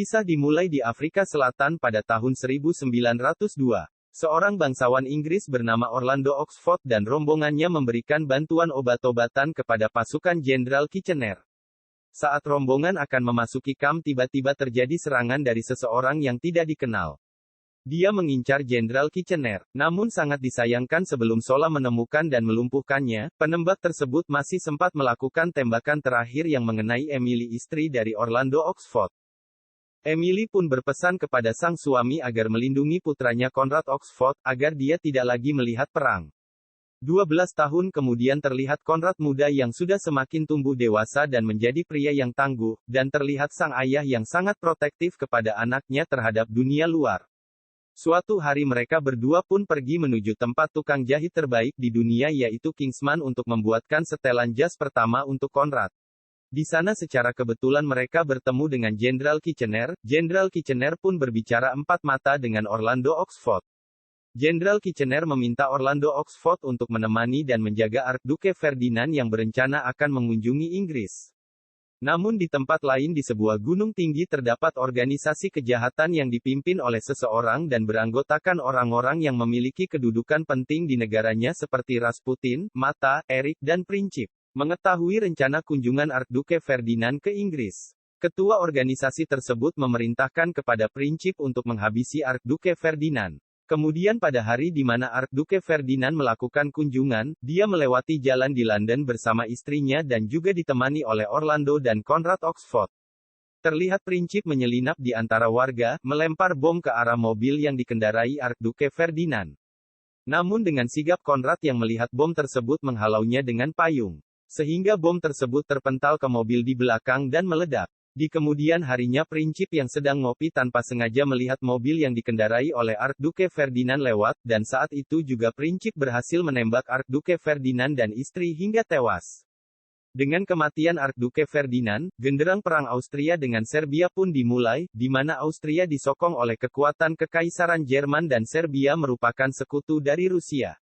Kisah dimulai di Afrika Selatan pada tahun 1902. Seorang bangsawan Inggris bernama Orlando Oxford dan rombongannya memberikan bantuan obat-obatan kepada pasukan Jenderal Kitchener. Saat rombongan akan memasuki kamp, tiba-tiba terjadi serangan dari seseorang yang tidak dikenal. Dia mengincar Jenderal Kitchener, namun sangat disayangkan sebelum Sola menemukan dan melumpuhkannya, penembak tersebut masih sempat melakukan tembakan terakhir yang mengenai Emily, istri dari Orlando Oxford. Emily pun berpesan kepada sang suami agar melindungi putranya Conrad Oxford, agar dia tidak lagi melihat perang. 12 tahun kemudian terlihat Conrad muda yang sudah semakin tumbuh dewasa dan menjadi pria yang tangguh, dan terlihat sang ayah yang sangat protektif kepada anaknya terhadap dunia luar. Suatu hari mereka berdua pun pergi menuju tempat tukang jahit terbaik di dunia, yaitu Kingsman, untuk membuatkan setelan jas pertama untuk Conrad. Di sana secara kebetulan mereka bertemu dengan Jenderal Kitchener. Jenderal Kitchener pun berbicara empat mata dengan Orlando Oxford. Jenderal Kitchener meminta Orlando Oxford untuk menemani dan menjaga Archduke Ferdinand yang berencana akan mengunjungi Inggris. Namun di tempat lain di sebuah gunung tinggi terdapat organisasi kejahatan yang dipimpin oleh seseorang dan beranggotakan orang-orang yang memiliki kedudukan penting di negaranya seperti Rasputin, Mata, Erik, dan Princip. Mengetahui rencana kunjungan Archduke Ferdinand ke Inggris, ketua organisasi tersebut memerintahkan kepada Princip untuk menghabisi Archduke Ferdinand. Kemudian pada hari di mana Archduke Ferdinand melakukan kunjungan, dia melewati jalan di London bersama istrinya dan juga ditemani oleh Orlando dan Conrad Oxford. Terlihat Princip menyelinap di antara warga, melempar bom ke arah mobil yang dikendarai Archduke Ferdinand. Namun dengan sigap Conrad yang melihat bom tersebut menghalaunya dengan payung, sehingga bom tersebut terpental ke mobil di belakang dan meledak. Di kemudian harinya Princip yang sedang ngopi tanpa sengaja melihat mobil yang dikendarai oleh Archduke Ferdinand lewat, dan saat itu juga Princip berhasil menembak Archduke Ferdinand dan istri hingga tewas. Dengan kematian Archduke Ferdinand, genderang perang Austria dengan Serbia pun dimulai, di mana Austria disokong oleh kekuatan Kekaisaran Jerman dan Serbia merupakan sekutu dari Rusia.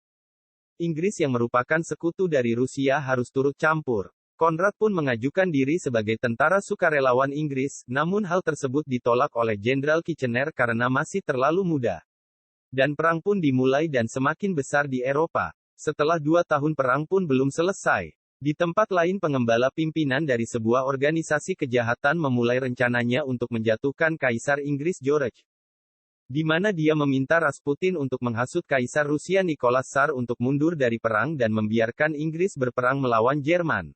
Inggris yang merupakan sekutu dari Rusia harus turut campur. Conrad pun mengajukan diri sebagai tentara sukarelawan Inggris, namun hal tersebut ditolak oleh Jenderal Kitchener karena masih terlalu muda. Dan perang pun dimulai dan semakin besar di Eropa. Setelah 2 tahun perang pun belum selesai. Di tempat lain pengembala pimpinan dari sebuah organisasi kejahatan memulai rencananya untuk menjatuhkan Kaisar Inggris George, di mana dia meminta Rasputin untuk menghasut Kaisar Rusia Nicholas Tsar untuk mundur dari perang dan membiarkan Inggris berperang melawan Jerman.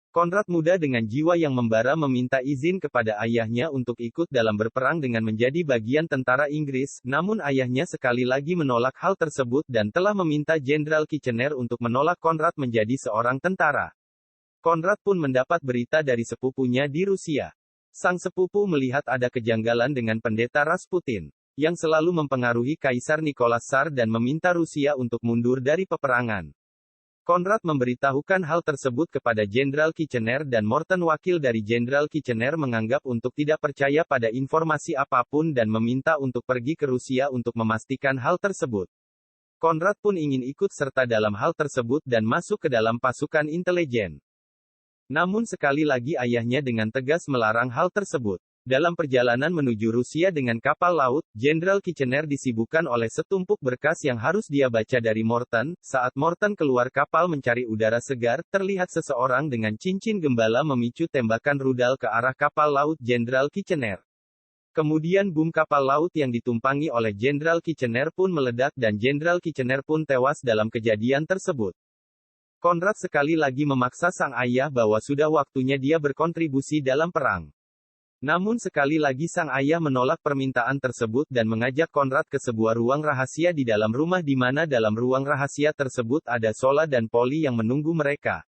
Conrad muda dengan jiwa yang membara meminta izin kepada ayahnya untuk ikut dalam berperang dengan menjadi bagian tentara Inggris, namun ayahnya sekali lagi menolak hal tersebut dan telah meminta Jenderal Kitchener untuk menolak Conrad menjadi seorang tentara. Conrad pun mendapat berita dari sepupunya di Rusia. Sang sepupu melihat ada kejanggalan dengan pendeta Rasputin, yang selalu mempengaruhi Kaisar Nicholas Tsar dan meminta Rusia untuk mundur dari peperangan. Conrad memberitahukan hal tersebut kepada Jenderal Kitchener dan Morton, wakil dari Jenderal Kitchener, menganggap untuk tidak percaya pada informasi apapun dan meminta untuk pergi ke Rusia untuk memastikan hal tersebut. Conrad pun ingin ikut serta dalam hal tersebut dan masuk ke dalam pasukan intelijen. Namun sekali lagi ayahnya dengan tegas melarang hal tersebut. Dalam perjalanan menuju Rusia dengan kapal laut, Jenderal Kitchener disibukkan oleh setumpuk berkas yang harus dia baca dari Morton. Saat Morton keluar kapal mencari udara segar, terlihat seseorang dengan cincin gembala memicu tembakan rudal ke arah kapal laut Jenderal Kitchener. Kemudian bom kapal laut yang ditumpangi oleh Jenderal Kitchener pun meledak dan Jenderal Kitchener pun tewas dalam kejadian tersebut. Conrad sekali lagi memaksa sang ayah bahwa sudah waktunya dia berkontribusi dalam perang. Namun sekali lagi sang ayah menolak permintaan tersebut dan mengajak Conrad ke sebuah ruang rahasia di dalam rumah, di mana dalam ruang rahasia tersebut ada Sola dan Polly yang menunggu mereka.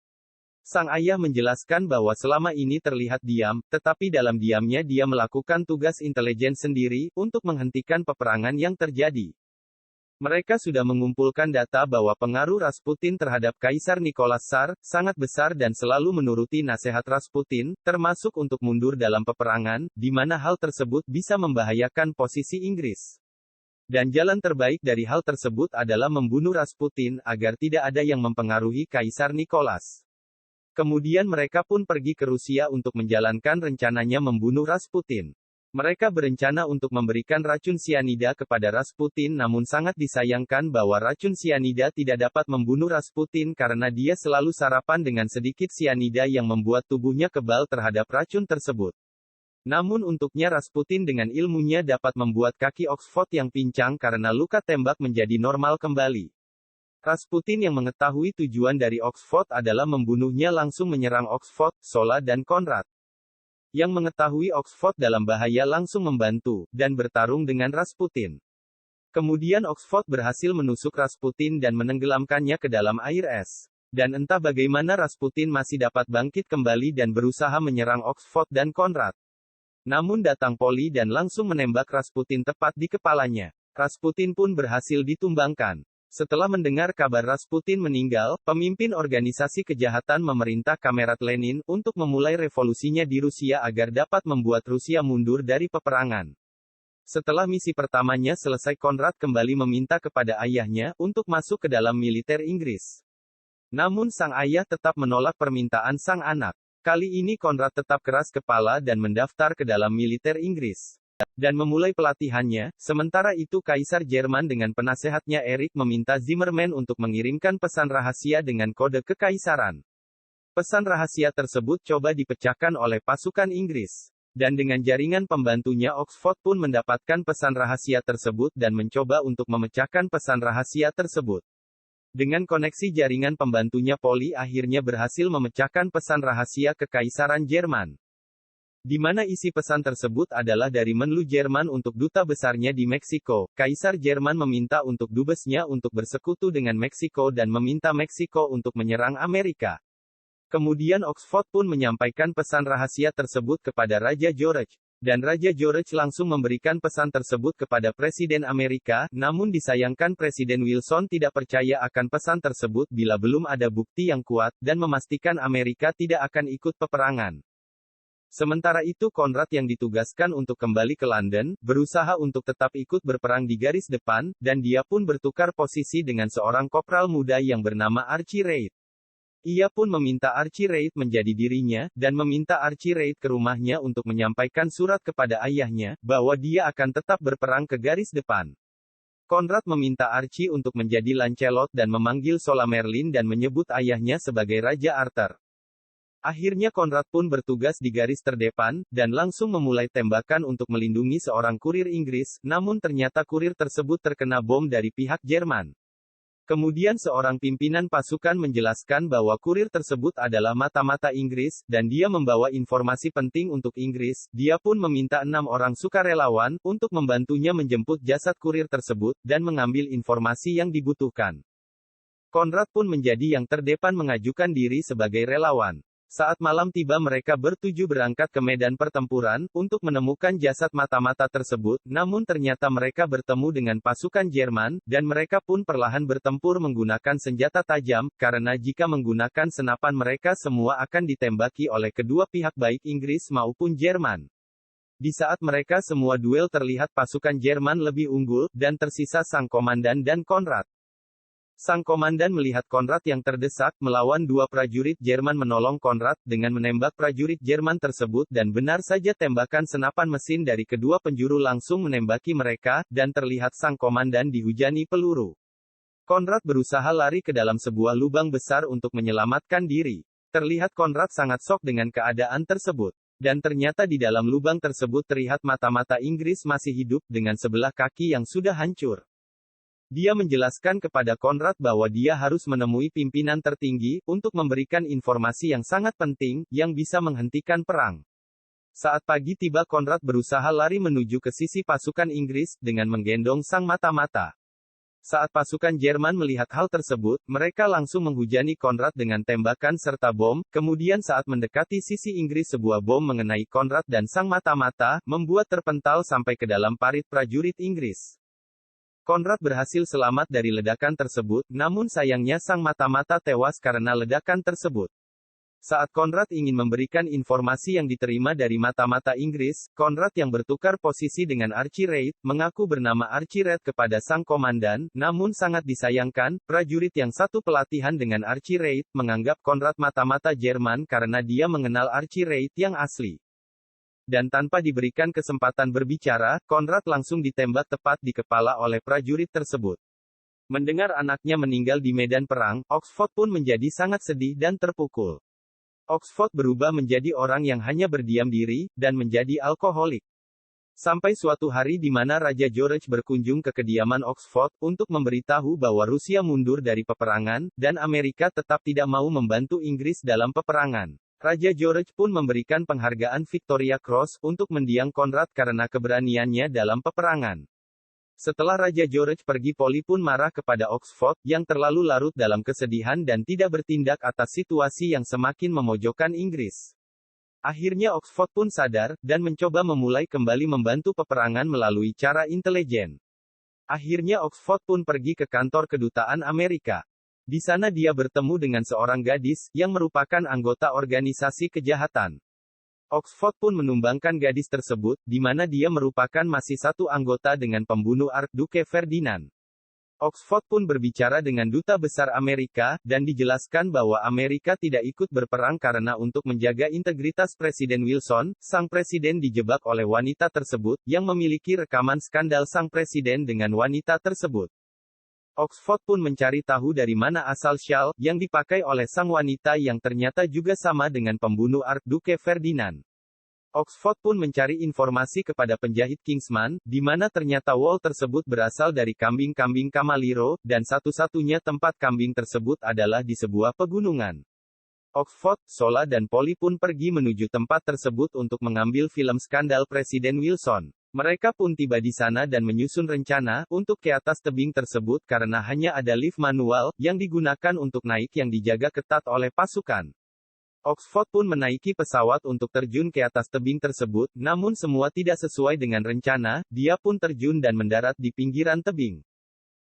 Sang ayah menjelaskan bahwa selama ini terlihat diam, tetapi dalam diamnya dia melakukan tugas intelijen sendiri, untuk menghentikan peperangan yang terjadi. Mereka sudah mengumpulkan data bahwa pengaruh Rasputin terhadap Kaisar Nicholas Tsar sangat besar dan selalu menuruti nasihat Rasputin, termasuk untuk mundur dalam peperangan, di mana hal tersebut bisa membahayakan posisi Inggris. Dan jalan terbaik dari hal tersebut adalah membunuh Rasputin, agar tidak ada yang mempengaruhi Kaisar Nicholas. Kemudian mereka pun pergi ke Rusia untuk menjalankan rencananya membunuh Rasputin. Mereka berencana untuk memberikan racun sianida kepada Rasputin, namun sangat disayangkan bahwa racun sianida tidak dapat membunuh Rasputin karena dia selalu sarapan dengan sedikit sianida yang membuat tubuhnya kebal terhadap racun tersebut. Namun untuknya Rasputin dengan ilmunya dapat membuat kaki Oxford yang pincang karena luka tembak menjadi normal kembali. Rasputin yang mengetahui tujuan dari Oxford adalah membunuhnya langsung menyerang Oxford, Sola dan Conrad. Yang mengetahui Oxford dalam bahaya langsung membantu, dan bertarung dengan Rasputin. Kemudian Oxford berhasil menusuk Rasputin dan menenggelamkannya ke dalam air es. Dan entah bagaimana Rasputin masih dapat bangkit kembali dan berusaha menyerang Oxford dan Conrad. Namun datang Polly dan langsung menembak Rasputin tepat di kepalanya. Rasputin pun berhasil ditumbangkan. Setelah mendengar kabar Rasputin meninggal, pemimpin organisasi kejahatan memerintah Kamerat Lenin untuk memulai revolusinya di Rusia agar dapat membuat Rusia mundur dari peperangan. Setelah misi pertamanya selesai, Konrad kembali meminta kepada ayahnya untuk masuk ke dalam militer Inggris. Namun sang ayah tetap menolak permintaan sang anak. Kali ini Konrad tetap keras kepala dan mendaftar ke dalam militer Inggris. Dan memulai pelatihannya. Sementara itu Kaisar Jerman dengan penasehatnya Erich meminta Zimmermann untuk mengirimkan pesan rahasia dengan kode kekaisaran. Pesan rahasia tersebut coba dipecahkan oleh pasukan Inggris. Dan dengan jaringan pembantunya Oxford pun mendapatkan pesan rahasia tersebut dan mencoba untuk memecahkan pesan rahasia tersebut. Dengan koneksi jaringan pembantunya Polly akhirnya berhasil memecahkan pesan rahasia kekaisaran Jerman. Di mana isi pesan tersebut adalah dari Menlu Jerman untuk duta besarnya di Meksiko. Kaisar Jerman meminta untuk dubesnya untuk bersekutu dengan Meksiko dan meminta Meksiko untuk menyerang Amerika. Kemudian Oxford pun menyampaikan pesan rahasia tersebut kepada Raja George. Dan Raja George langsung memberikan pesan tersebut kepada Presiden Amerika, namun disayangkan Presiden Wilson tidak percaya akan pesan tersebut bila belum ada bukti yang kuat, dan memastikan Amerika tidak akan ikut peperangan. Sementara itu Konrad yang ditugaskan untuk kembali ke London, berusaha untuk tetap ikut berperang di garis depan, dan dia pun bertukar posisi dengan seorang kopral muda yang bernama Archie Reid. Ia pun meminta Archie Reid menjadi dirinya, dan meminta Archie Reid ke rumahnya untuk menyampaikan surat kepada ayahnya, bahwa dia akan tetap berperang ke garis depan. Konrad meminta Archie untuk menjadi Lancelot dan memanggil Sola Merlin dan menyebut ayahnya sebagai Raja Arthur. Akhirnya Konrad pun bertugas di garis terdepan, dan langsung memulai tembakan untuk melindungi seorang kurir Inggris, namun ternyata kurir tersebut terkena bom dari pihak Jerman. Kemudian seorang pimpinan pasukan menjelaskan bahwa kurir tersebut adalah mata-mata Inggris, dan dia membawa informasi penting untuk Inggris. Dia pun meminta 6 orang sukarelawan, untuk membantunya menjemput jasad kurir tersebut, dan mengambil informasi yang dibutuhkan. Konrad pun menjadi yang terdepan mengajukan diri sebagai relawan. Saat malam tiba mereka bertuju berangkat ke medan pertempuran, untuk menemukan jasad mata-mata tersebut, namun ternyata mereka bertemu dengan pasukan Jerman, dan mereka pun perlahan bertempur menggunakan senjata tajam, karena jika menggunakan senapan mereka semua akan ditembaki oleh kedua pihak baik Inggris maupun Jerman. Di saat mereka semua duel terlihat pasukan Jerman lebih unggul, dan tersisa sang komandan dan Konrad. Sang komandan melihat Konrad yang terdesak, melawan 2 prajurit Jerman menolong Konrad, dengan menembak prajurit Jerman tersebut dan benar saja tembakan senapan mesin dari kedua penjuru langsung menembaki mereka, dan terlihat sang komandan dihujani peluru. Konrad berusaha lari ke dalam sebuah lubang besar untuk menyelamatkan diri. Terlihat Konrad sangat shock dengan keadaan tersebut. Dan ternyata di dalam lubang tersebut terlihat mata-mata Inggris masih hidup, dengan sebelah kaki yang sudah hancur. Dia menjelaskan kepada Konrad bahwa dia harus menemui pimpinan tertinggi, untuk memberikan informasi yang sangat penting, yang bisa menghentikan perang. Saat pagi tiba Konrad berusaha lari menuju ke sisi pasukan Inggris, dengan menggendong sang mata-mata. Saat pasukan Jerman melihat hal tersebut, mereka langsung menghujani Konrad dengan tembakan serta bom, kemudian saat mendekati sisi Inggris sebuah bom mengenai Konrad dan sang mata-mata, membuat terpental sampai ke dalam parit prajurit Inggris. Konrad berhasil selamat dari ledakan tersebut, namun sayangnya sang mata-mata tewas karena ledakan tersebut. Saat Konrad ingin memberikan informasi yang diterima dari mata-mata Inggris, Konrad yang bertukar posisi dengan Archie Reid, mengaku bernama Archie Reid kepada sang komandan, namun sangat disayangkan, prajurit yang satu pelatihan dengan Archie Reid, menganggap Konrad mata-mata Jerman karena dia mengenal Archie Reid yang asli. Dan tanpa diberikan kesempatan berbicara, Konrad langsung ditembak tepat di kepala oleh prajurit tersebut. Mendengar anaknya meninggal di medan perang, Oxford pun menjadi sangat sedih dan terpukul. Oxford berubah menjadi orang yang hanya berdiam diri, dan menjadi alkoholik. Sampai suatu hari di mana Raja George berkunjung ke kediaman Oxford, untuk memberitahu bahwa Rusia mundur dari peperangan, dan Amerika tetap tidak mau membantu Inggris dalam peperangan. Raja George pun memberikan penghargaan Victoria Cross, untuk mendiang Konrad karena keberaniannya dalam peperangan. Setelah Raja George pergi, Polly pun marah kepada Oxford, yang terlalu larut dalam kesedihan dan tidak bertindak atas situasi yang semakin memojokkan Inggris. Akhirnya Oxford pun sadar, dan mencoba memulai kembali membantu peperangan melalui cara intelijen. Akhirnya Oxford pun pergi ke kantor kedutaan Amerika. Di sana dia bertemu dengan seorang gadis, yang merupakan anggota organisasi kejahatan. Oxford pun menumbangkan gadis tersebut, di mana dia merupakan masih satu anggota dengan pembunuh Archduke Ferdinand. Oxford pun berbicara dengan duta besar Amerika, dan dijelaskan bahwa Amerika tidak ikut berperang karena untuk menjaga integritas Presiden Wilson. Sang presiden dijebak oleh wanita tersebut, yang memiliki rekaman skandal sang presiden dengan wanita tersebut. Oxford pun mencari tahu dari mana asal syal yang dipakai oleh sang wanita yang ternyata juga sama dengan pembunuh Archduke Ferdinand. Oxford pun mencari informasi kepada penjahit Kingsman, di mana ternyata wol tersebut berasal dari kambing-kambing Kamaliro, dan satu-satunya tempat kambing tersebut adalah di sebuah pegunungan. Oxford, Sola dan Polly pun pergi menuju tempat tersebut untuk mengambil film skandal Presiden Wilson. Mereka pun tiba di sana dan menyusun rencana untuk ke atas tebing tersebut karena hanya ada lift manual yang digunakan untuk naik yang dijaga ketat oleh pasukan. Oxford pun menaiki pesawat untuk terjun ke atas tebing tersebut, namun semua tidak sesuai dengan rencana. Dia pun terjun dan mendarat di pinggiran tebing.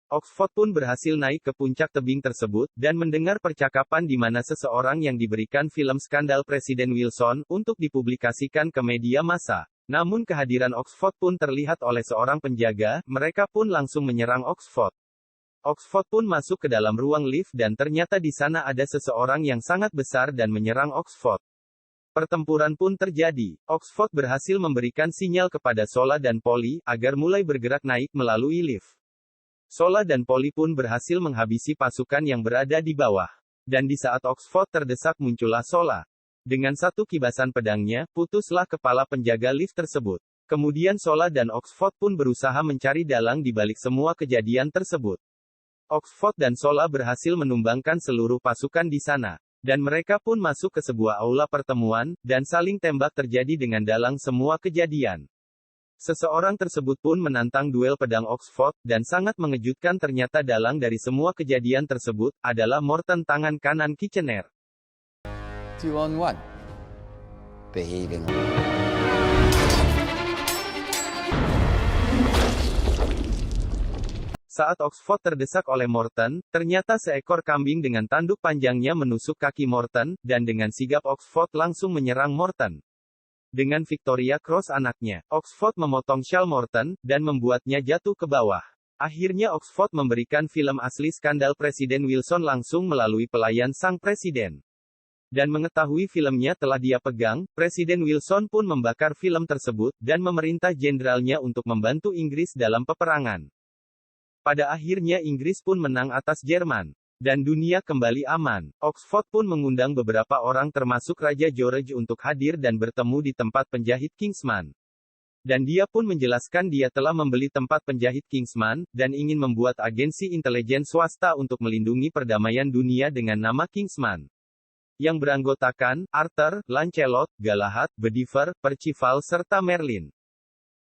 Oxford pun berhasil naik ke puncak tebing tersebut, dan mendengar percakapan di mana seseorang yang diberikan film skandal Presiden Wilson, untuk dipublikasikan ke media massa. Namun kehadiran Oxford pun terlihat oleh seorang penjaga, mereka pun langsung menyerang Oxford. Oxford pun masuk ke dalam ruang lift dan ternyata di sana ada seseorang yang sangat besar dan menyerang Oxford. Pertempuran pun terjadi. Oxford berhasil memberikan sinyal kepada Sola dan Polly, agar mulai bergerak naik melalui lift. Sola dan Polly pun berhasil menghabisi pasukan yang berada di bawah. Dan di saat Oxford terdesak muncullah Sola. Dengan satu kibasan pedangnya, putuslah kepala penjaga lift tersebut. Kemudian Sola dan Oxford pun berusaha mencari dalang di balik semua kejadian tersebut. Oxford dan Sola berhasil menumbangkan seluruh pasukan di sana. Dan mereka pun masuk ke sebuah aula pertemuan, dan saling tembak terjadi dengan dalang semua kejadian. Seseorang tersebut pun menantang duel pedang Oxford, dan sangat mengejutkan ternyata dalang dari semua kejadian tersebut, adalah Morton tangan kanan Kitchener. 2-on-1. Behaving. Saat Oxford terdesak oleh Morton, ternyata seekor kambing dengan tanduk panjangnya menusuk kaki Morton, dan dengan sigap Oxford langsung menyerang Morton. Dengan Victoria Cross anaknya, Oxford memotong syal Morton, dan membuatnya jatuh ke bawah. Akhirnya Oxford memberikan film asli skandal Presiden Wilson langsung melalui pelayan sang presiden. Dan mengetahui filmnya telah dia pegang, Presiden Wilson pun membakar film tersebut, dan memerintah jenderalnya untuk membantu Inggris dalam peperangan. Pada akhirnya Inggris pun menang atas Jerman. Dan dunia kembali aman. Oxford pun mengundang beberapa orang termasuk Raja George untuk hadir dan bertemu di tempat penjahit Kingsman. Dan dia pun menjelaskan dia telah membeli tempat penjahit Kingsman, dan ingin membuat agensi intelijen swasta untuk melindungi perdamaian dunia dengan nama Kingsman. Yang beranggotakan Arthur, Lancelot, Galahad, Bedivere, Percival serta Merlin.